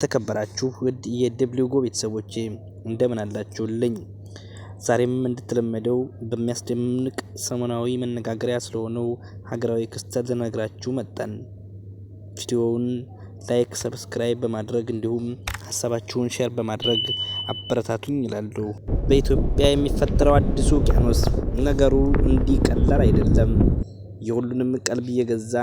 ተከበራችሁ ውድ የደብሊው ጎ ቤተሰቦቼ እንደምን አላችሁልኝ? ዛሬም እንደተለመደው በሚያስደንቅ ሰሞናዊ መነጋገሪያ ስለሆነው ሀገራዊ ክስተት ልነግራችሁ መጣን። ቪዲዮውን ላይክ፣ ሰብስክራይብ በማድረግ እንዲሁም ሀሳባችሁን ሼር በማድረግ አበረታቱኝ ይላሉ። በኢትዮጵያ የሚፈጠረው አዲሱ ውቅያኖስ ነገሩ እንዲህ ቀላል አይደለም። የሁሉንም ቀልብ እየገዛ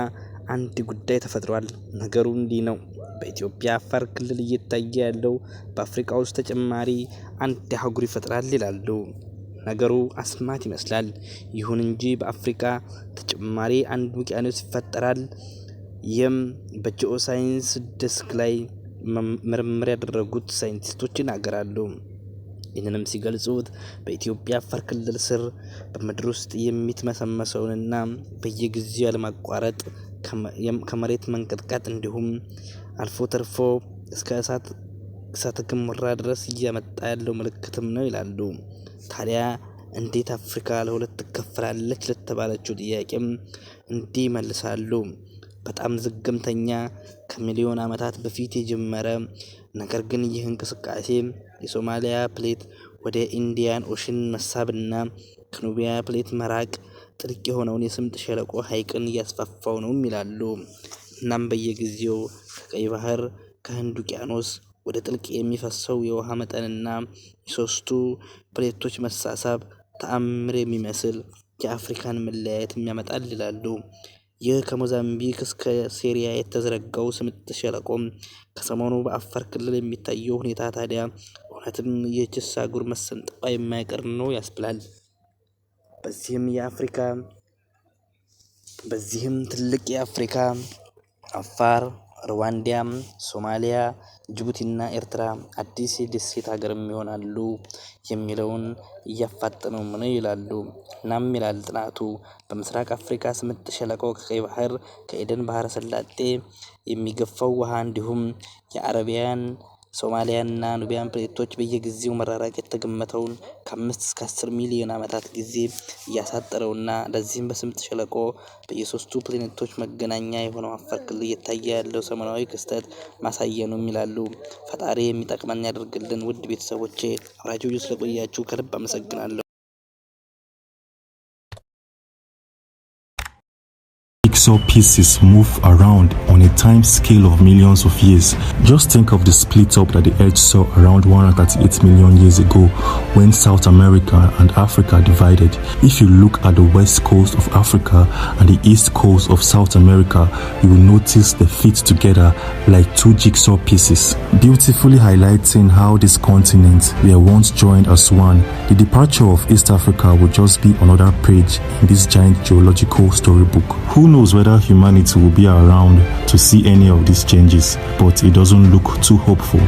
አንድ ጉዳይ ተፈጥሯል። ነገሩ እንዲህ ነው። በኢትዮጵያ አፋር ክልል እየታየ ያለው በአፍሪካ ውስጥ ተጨማሪ አንድ አህጉር ይፈጥራል ይላሉ። ነገሩ አስማት ይመስላል። ይሁን እንጂ በአፍሪካ ተጨማሪ አንድ ውቅያኖስ ይፈጠራል። ይህም በጂኦ ሳይንስ ዴስክ ላይ ምርምር ያደረጉት ሳይንቲስቶች ይናገራሉ። ይህንንም ሲገልጹት በኢትዮጵያ አፋር ክልል ስር በምድር ውስጥ የሚትመሰመሰውንና በየጊዜው ያለማቋረጥ ከመሬት መንቀጥቀጥ እንዲሁም አልፎ ተርፎ እስከ እሳተ ገሞራ ድረስ እያመጣ ያለው ምልክትም ነው ይላሉ። ታዲያ እንዴት አፍሪካ ለሁለት ትከፈላለች ለተባለችው ጥያቄም እንዲህ ይመልሳሉ። በጣም ዝግምተኛ ከሚሊዮን ዓመታት በፊት የጀመረ ነገር ግን ይህ እንቅስቃሴ የሶማሊያ ፕሌት ወደ ኢንዲያን ኦሽን መሳብና ከኑቢያ ፕሌት መራቅ ጥልቅ የሆነውን የስምጥ ሸለቆ ሐይቅን እያስፋፋው ነው ይላሉ። እናም በየጊዜው ከቀይ ባህር ከህንድ ውቅያኖስ ወደ ጥልቅ የሚፈሰው የውሃ መጠንና የሶስቱ ፕሌቶች መሳሳብ ተአምር የሚመስል የአፍሪካን መለያየት ያመጣል ይላሉ። ይህ ከሞዛምቢክ እስከ ሲሪያ የተዘረጋው ስምጥ ሸለቆም ከሰሞኑ በአፋር ክልል የሚታየው ሁኔታ ታዲያ እውነትም የችስ አህጉር መሰንጠቋ የማይቀር ነው ያስብላል። በዚህም ትልቅ የአፍሪካ አፋር፣ ሩዋንዳ፣ ሶማሊያ፣ ጅቡቲና ኤርትራ አዲስ የደሴት ሀገርም ይሆናሉ የሚለውን እያፋጠነው ነው ይላሉ። እናም ይላል ጥናቱ በምስራቅ አፍሪካ ስምጥ ሸለቆ ከቀይ ባህር ከኤደን ባህረ ሰላጤ የሚገፋው ውሃ እንዲሁም የአረቢያን ሶማሊያና ኑቢያን ፕሌቶች በየጊዜው መራራቅ የተገመተውን ከ5 እስከ 10 ሚሊዮን ዓመታት ጊዜ እያሳጠረውና ለዚህም በስምጥ ሸለቆ በየሶስቱ ፕሌቶች መገናኛ የሆነው አፋር ክልል እየታየ ያለው ሰሞናዊ ክስተት ማሳያ ነው ይላሉ። ፈጣሪ የሚጠቅመን ያደርግልን። ውድ ቤተሰቦቼ አብራችሁ ስለቆያችሁ ከልብ አመሰግናለሁ። Jigsaw pieces move around on a time scale of millions of years. Just think of the split up that the earth saw around 138 million years ago when South America and Africa divided. If you look at the west coast of Africa and the east coast of South America, you will notice they fit together like two jigsaw pieces, beautifully highlighting how these continents were once joined as one. The departure of East Africa will just be another page in this giant geological storybook. Who knows whether humanity will be around to see any of these changes, but it doesn't look too hopeful.